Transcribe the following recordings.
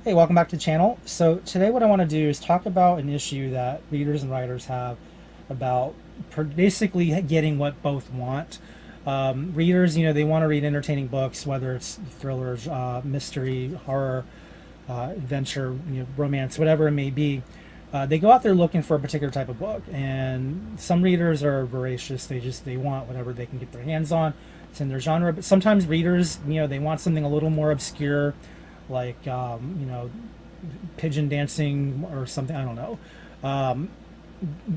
Hey, welcome back to the channel. So today what I want to do is talk about an issue that readers and writers have about basically getting what both want. Readers, they want to read entertaining books, whether it's thrillers, mystery, horror, adventure, romance, whatever it may be. They go out there looking for a particular type of book, and some readers are voracious. They want whatever they can get their hands on. It's in their genre. But sometimes readers, they want something a little more obscure, like pigeon dancing or something. I don't know.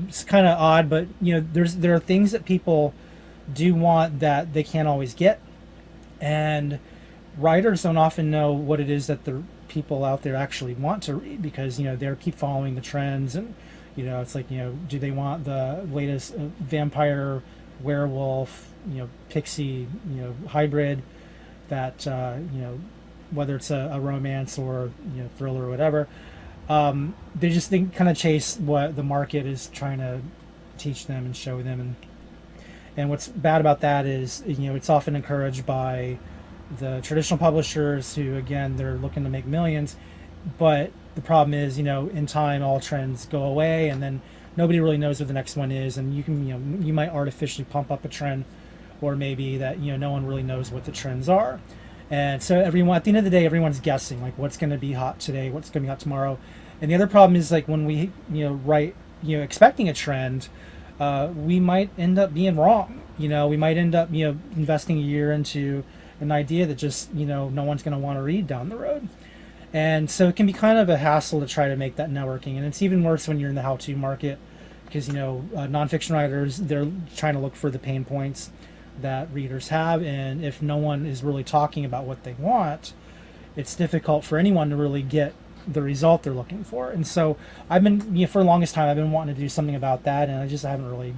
It's kind of odd, but there are things that people do want that they can't always get, and writers don't often know what it is that the people out there actually want to read because they keep following the trends. And it's like, do they want the latest vampire, werewolf, pixie, hybrid that whether it's a romance or thriller or whatever. They just kind of chase what the market is trying to teach them and show them. And what's bad about that is it's often encouraged by the traditional publishers who, again, they're looking to make millions. But the problem is, in time all trends go away, and then nobody really knows what the next one is. And you might artificially pump up a trend, or maybe that no one really knows what the trends are. And so everyone, at the end of the day, everyone's guessing like what's going to be hot today, what's going to be hot tomorrow. And the other problem is, like, when we write expecting a trend, we might end up being wrong. We might end up investing a year into an idea that just no one's going to want to read down the road. And so it can be kind of a hassle to try to make that networking. And it's even worse when you're in the how-to market, because nonfiction writers, they're trying to look for the pain points that readers have, and if no one is really talking about what they want, it's difficult for anyone to really get the result they're looking for. And so I've been, for the longest time, I've been wanting to do something about that, and I just haven't really,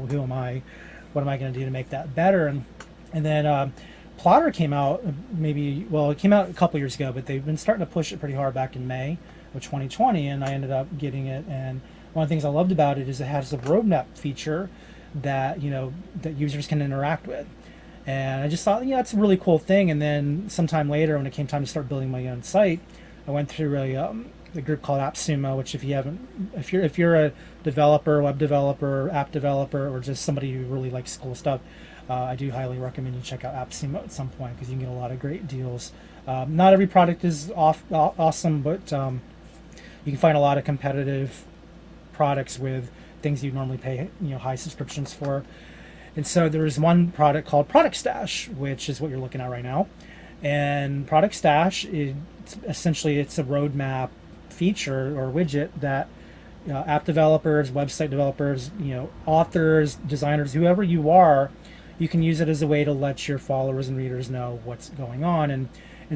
who am I, what am I going to do to make that better? And then Plotter came out it came out a couple years ago, but they've been starting to push it pretty hard back in May of 2020, and I ended up getting it. And one of the things I loved about it is it has a roadmap feature that that users can interact with. And I just thought, it's a really cool thing. And then sometime later, when it came time to start building my own site, I went through a group called AppSumo, which if you're a developer, web developer, app developer, or just somebody who really likes cool stuff, I do highly recommend you check out AppSumo at some point, because you can get a lot of great deals. Not every product is awesome, but you can find a lot of competitive products with things you normally pay high subscriptions for. And so there's one product called Product Stash, which is what you're looking at right now. And Product Stash is essentially, it's a roadmap feature or widget that app developers, website developers, authors, designers, whoever you are, you can use it as a way to let your followers and readers know what's going on. And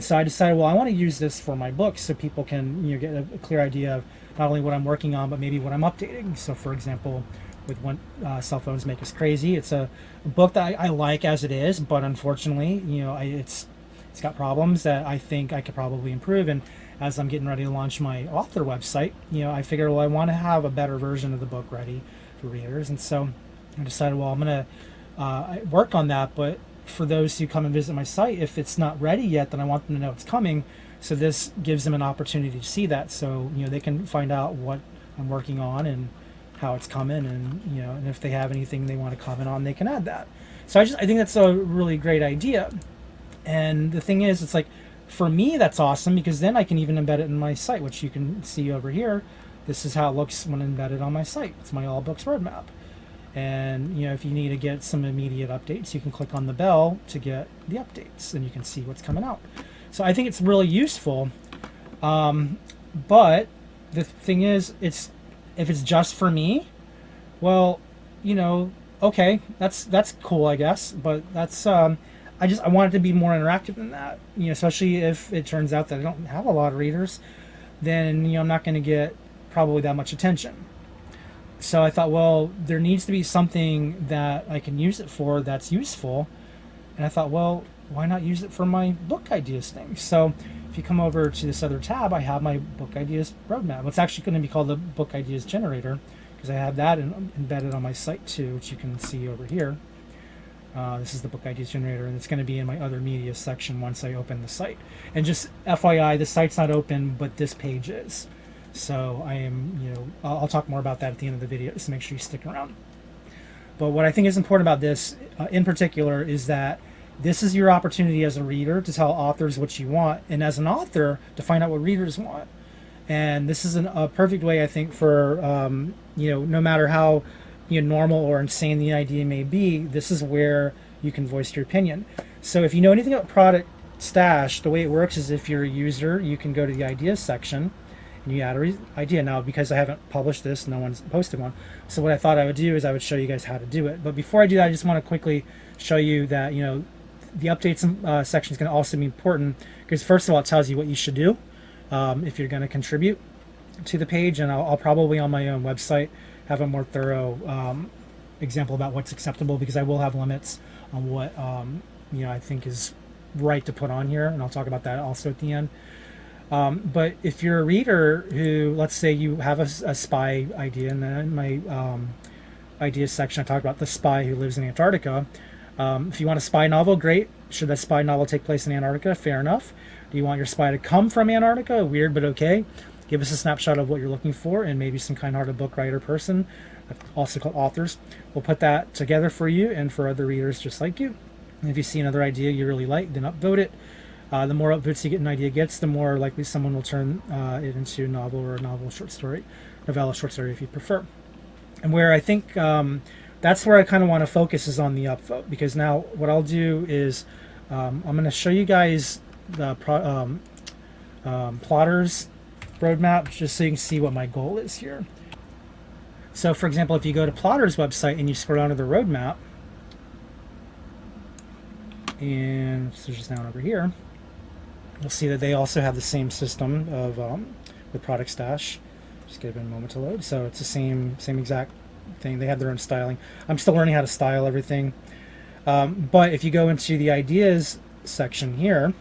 so I decided, well, I want to use this for my books so people can get a clear idea of not only what I'm working on, but maybe what I'm updating. So, for example, with When Cell Phones Make Us Crazy, it's a book that I like as it is, but unfortunately, it's got problems that I think I could probably improve. And as I'm getting ready to launch my author website, I figured, well, I want to have a better version of the book ready for readers. And so I decided, well, I'm going to work on that. But for those who come and visit my site, if it's not ready yet, then I want them to know it's coming. So this gives them an opportunity to see that, so they can find out what I'm working on and how it's coming, and and if they have anything they want to comment on, they can add that. So I think that's a really great idea. And the thing is, it's like, for me, that's awesome, because then I can even embed it in my site, which you can see over here. This is how it looks when embedded on my site. It's my All Books roadmap. And if you need to get some immediate updates, you can click on the bell to get the updates, and you can see what's coming out. So I think it's really useful. But the thing is, if it's just for me, well, okay, that's cool, I guess. But that's I want it to be more interactive than that. Especially if it turns out that I don't have a lot of readers, then I'm not going to get probably that much attention. So I thought, well, there needs to be something that I can use it for that's useful. And I thought, well, why not use it for my book ideas thing? So if you come over to this other tab, I have my book ideas roadmap. It's actually going to be called the Book Ideas Generator, because I have that embedded on my site too, which you can see over here. This is the book ideas generator, and it's going to be in my other media section once I open the site. And just FYI, the site's not open, but this page is. So I am, I'll talk more about that at the end of the video, so make sure you stick around. But what I think is important about this in particular is that this is your opportunity as a reader to tell authors what you want, and as an author to find out what readers want. And this is a perfect way, I think, for, no matter how normal or insane the idea may be, this is where you can voice your opinion. So if you know anything about Product Stash, the way it works is if you're a user, you can go to the ideas section and you add an idea. Now, because I haven't published this, no one's posted one. So what I thought I would do is I would show you guys how to do it. But before I do that, I just want to quickly show you that, the updates section is going to also be important because first of all, it tells you what you should do if you're going to contribute to the page. And I'll probably on my own website have a more thorough example about what's acceptable, because I will have limits on what I think is right to put on here, and I'll talk about that also at the end. But if you're a reader who, let's say you have a spy idea, and then in my ideas section I talk about the spy who lives in Antarctica. If you want a spy novel, great. Should that spy novel take place in Antarctica? Fair enough. Do you want your spy to come from Antarctica? Weird, but okay. Give us a snapshot of what you're looking for, and maybe some kind-hearted book writer person, also called authors, will put that together for you and for other readers just like you. And if you see another idea you really like, then upvote it. The more upvotes you get an idea gets, the more likely someone will turn it into a novel or a novella, short story if you prefer. And where I think that's where I kind of want to focus is on the upvote, because now what I'll do is I'm going to show you guys the Plotters roadmap just so you can see what my goal is here. So for example, if you go to Plotters website and you scroll down to the roadmap, and so just down over here, you'll see that they also have the same system of with Product Stash. Just give it a moment to load. So it's the same exact thing. They have their own styling. I'm still learning how to style everything. But if you go into the ideas section here,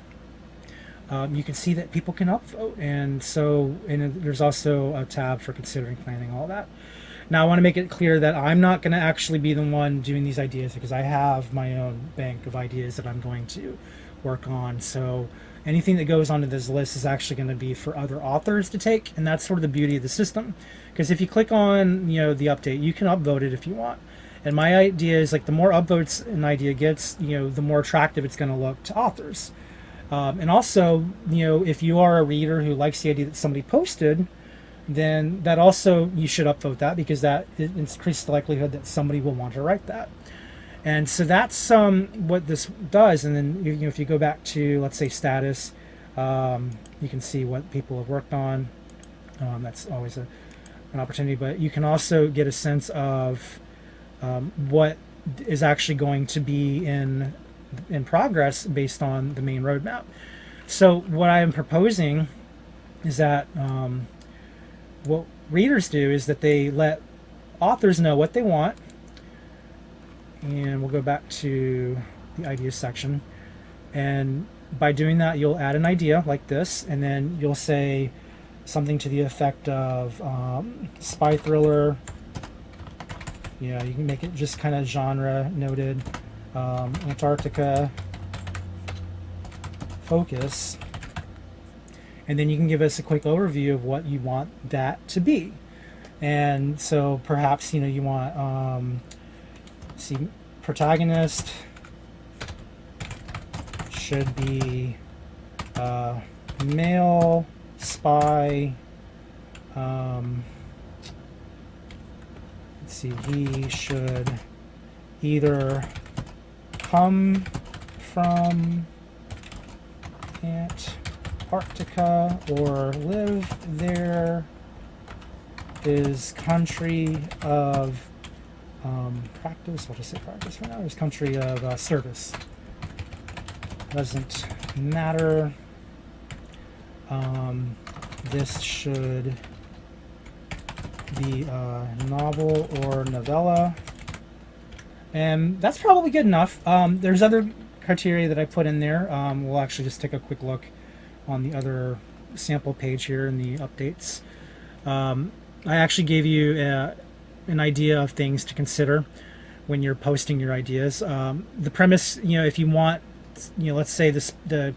you can see that people can upvote, and there's also a tab for considering, planning, all that. Now I want to make it clear that I'm not going to actually be the one doing these ideas, because I have my own bank of ideas that I'm going to work on. So anything that goes onto this list is actually going to be for other authors to take, and that's sort of the beauty of the system. Because if you click on the update, you can upvote it if you want. And my idea is, like, the more upvotes an idea gets, the more attractive it's going to look to authors. And also, if you are a reader who likes the idea that somebody posted, then that also, you should upvote that, because that increases the likelihood that somebody will want to write that. And so that's what this does. And then if you go back to, let's say, status, you can see what people have worked on. That's always an opportunity. But you can also get a sense of what is actually going to be in progress based on the main roadmap. So what I am proposing is that what readers do is that they let authors know what they want, and we'll go back to the ideas section, and by doing that you'll add an idea like this, and then you'll say something to the effect of spy thriller. You can make it just kind of genre noted, Antarctica focus, and then you can give us a quick overview of what you want that to be. And so perhaps you want protagonist should be male spy. Let's see, he should either come from Antarctica or live there. His country of practice, I'll just say practice for now, his country of service. Doesn't matter. This should be a novel or novella. And that's probably good enough. There's other criteria that I put in there. We'll actually just take a quick look on the other sample page here in the updates. I actually gave you an idea of things to consider. when you're posting your ideas. The premise, if you want, let's say the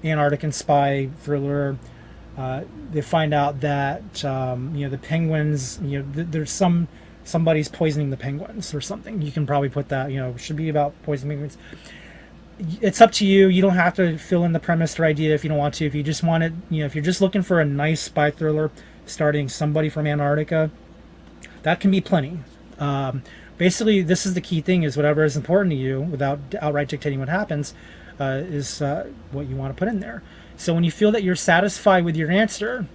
Antarctic spy thriller, they find out that the penguins, there's somebody's poisoning the penguins or something. You can probably put that, should be about poisoning penguins. It's up to you. You don't have to fill in the premise or idea if you don't want to. If you just want it, if you're just looking for a nice spy thriller starting somebody from Antarctica, that can be plenty. Basically, this is the key thing: is whatever is important to you, without outright dictating what happens, is what you want to put in there. So when you feel that you're satisfied with your answer,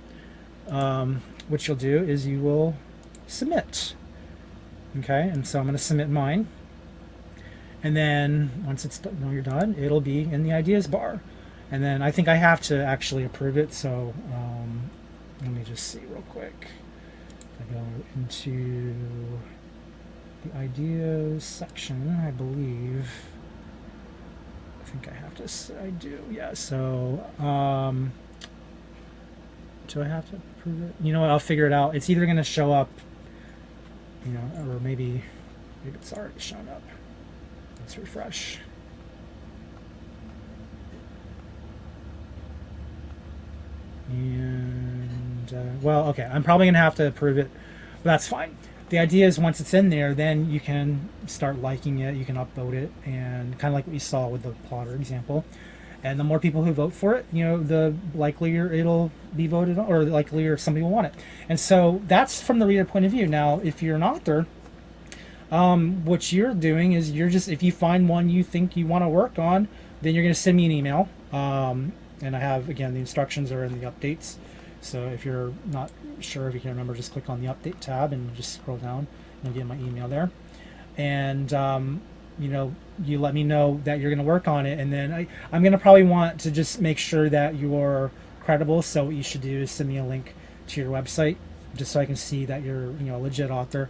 what you'll do is you will submit. Okay, and so I'm going to submit mine. And then once it's done, when you're done, it'll be in the ideas bar. And then I think I have to actually approve it. So let me just see real quick. If I go into the ideas section, I believe. I think I have to. I do. Yeah. So do I have to approve it? You know what? I'll figure it out. It's either going to show up, or maybe it's already shown up. Let's refresh. And well, okay, I'm probably gonna have to approve it, but that's fine. The idea is once it's in there, then you can start liking it, you can upvote it, and kind of like what you saw with the plotter example. And the more people who vote for it, the likelier it'll be voted on, or the likelier somebody will want it. And so that's from the reader point of view. Now, if you're an author, what you're doing is if you find one you think you want to work on, then you're going to send me an email. And I have, again, the instructions are in the updates. So if you're not sure, if you can remember, just click on the update tab and just scroll down and you'll get my email there. And, you let me know that you're going to work on it. And then I'm going to probably want to just make sure that you're credible. So what you should do is send me a link to your website just so I can see that you're, a legit author.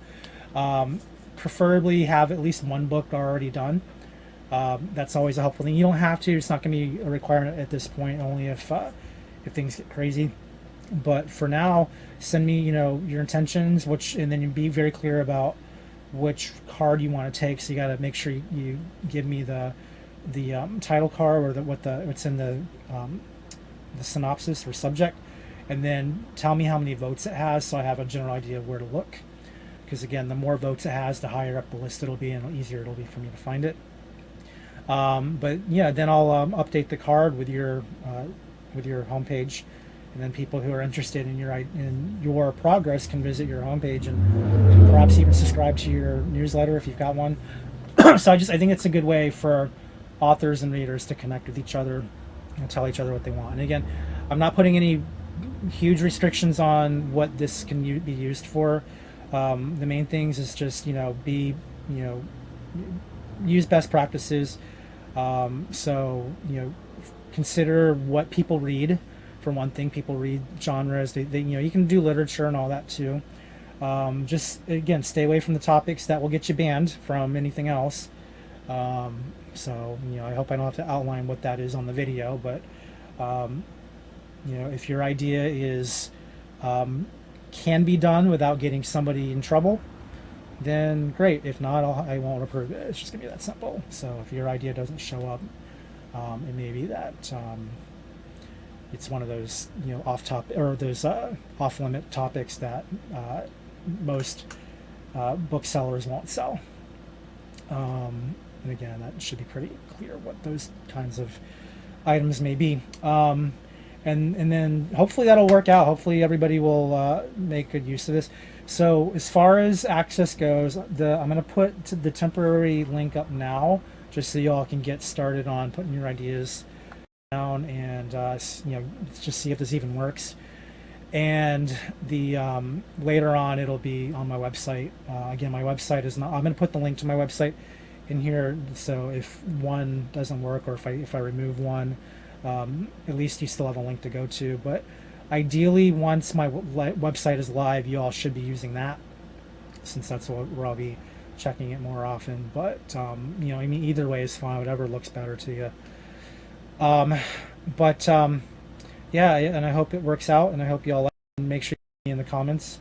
Preferably have at least one book already done. That's always a helpful thing. You don't have to. It's not going to be a requirement at this point. Only if things get crazy. But for now, send me your intentions, and then you be very clear about which card you want to take. So you got to make sure you give me the title card or what's in the synopsis or subject, and then tell me how many votes it has, so I have a general idea of where to look. Because again, the more votes it has, the higher up the list it'll be, and the easier it'll be for me to find it. But yeah, then I'll update the card with your homepage, and then people who are interested in your progress can visit your homepage and perhaps even subscribe to your newsletter if you've got one. So I think it's a good way for authors and readers to connect with each other and tell each other what they want. And again, I'm not putting any huge restrictions on what this can be used for. The main things is just use best practices. So consider what people read. For one thing, people read genres. They you can do literature and all that too. Just again, stay away from the topics that will get you banned from anything else. So I hope I don't have to outline what that is on the video, but if your idea is can be done without getting somebody in trouble, then great. If not, I won't approve it. It's just gonna be that simple. So if your idea doesn't show up, it may be that it's one of those off limit topics that most booksellers won't sell. And again, that should be pretty clear what those kinds of items may be. And then hopefully that'll work out. Hopefully everybody will make good use of this. So as far as access goes, I'm going to put the temporary link up now, just so you all can get started on putting your ideas down and just see if this even works. And the later on it'll be on my website. Again, my website is not. I'm going to put the link to my website in here. So if one doesn't work, or if I remove one, at least you still have a link to go to. But ideally, once my website is live, you all should be using that, since that's where I'll be checking it more often. But either way is fine. Whatever looks better to you. Yeah, and I hope it works out, and I hope you all like it. And make sure you in the comments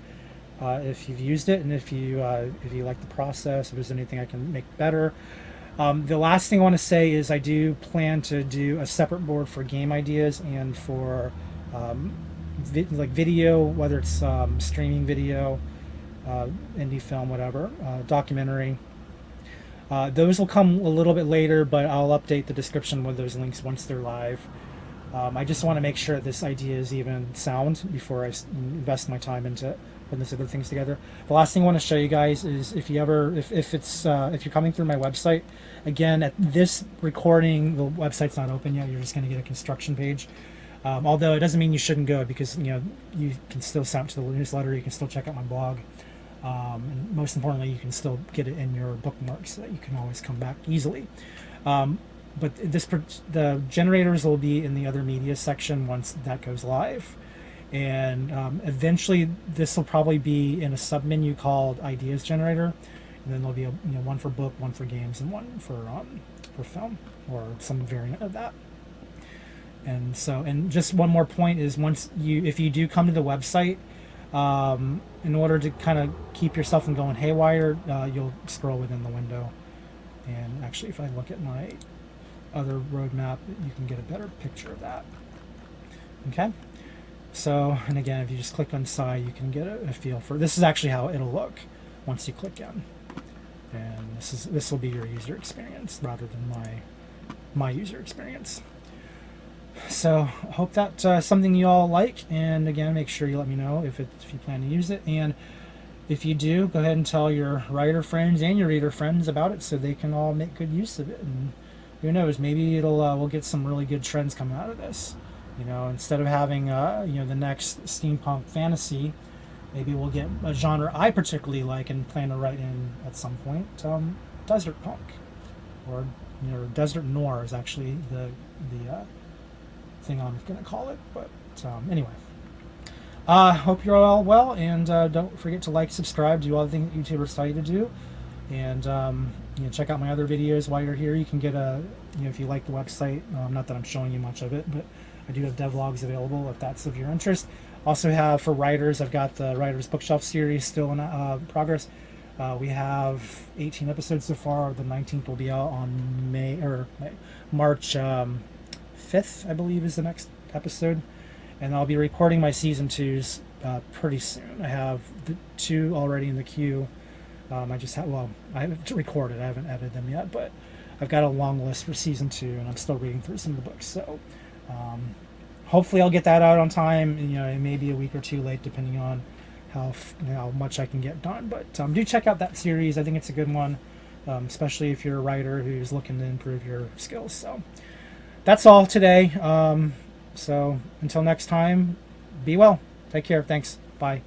if you've used it, and if you like the process, if there's anything I can make better. The last thing I want to say is I do plan to do a separate board for game ideas and for um, like video, whether it's streaming video, indie film, whatever, documentary. Those will come a little bit later, but I'll update the description with those links once they're live. I just want to make sure this idea is even sound before I invest my time into putting these other things together. The last thing I want to show you guys is if you're coming through my website, again, at this recording, the website's not open yet. You're just going to get a construction page. Although it doesn't mean you shouldn't go, because you can still sign up to the newsletter. You can still check out my blog. And most importantly, you can still get it in your bookmarks so that you can always come back easily. But the generators will be in the other media section once that goes live, and eventually this will probably be in a submenu called Ideas Generator, and then there'll be one for book, one for games, and one for film or some variant of that. And so, and just one more point is, if you do come to the website, in order to kind of keep yourself from going haywire, you'll scroll within the window. And actually, if I look at my other roadmap, you can get a better picture of that. Okay. So, and again, if you just click on side, you can get a feel for, this is actually how it'll look once you click in. And this will be your user experience rather than my user experience. So I hope that's something you all like, and again, make sure you let me know if you plan to use it, and if you do, go ahead and tell your writer friends and your reader friends about it so they can all make good use of it. And who knows, maybe we'll get some really good trends coming out of this. Instead of having the next steampunk fantasy, maybe we'll get a genre I particularly like and plan to write in at some point, desert punk, or desert noir is actually the thing I'm going to call it. But anyway, hope you're all well, and don't forget to like, subscribe, do all the things that YouTubers tell you to do, and check out my other videos while you're here. You can get if you like the website, not that I'm showing you much of it, but I do have devlogs available if that's of your interest. Also have, for writers, I've got the Writers Bookshelf series still in progress. We have 18 episodes so far. The 19th will be out on March 5th, I believe, is the next episode, and I'll be recording my season 2s pretty soon. I have the 2 already in the queue. I haven't recorded, I haven't edited them yet, but I've got a long list for season 2, and I'm still reading through some of the books. So hopefully I'll get that out on time. It may be a week or 2 late depending on how much I can get done. But do check out that series. I think it's a good one, especially if you're a writer who's looking to improve your skills. So that's all today. So until next time, be well. Take care. Thanks. Bye.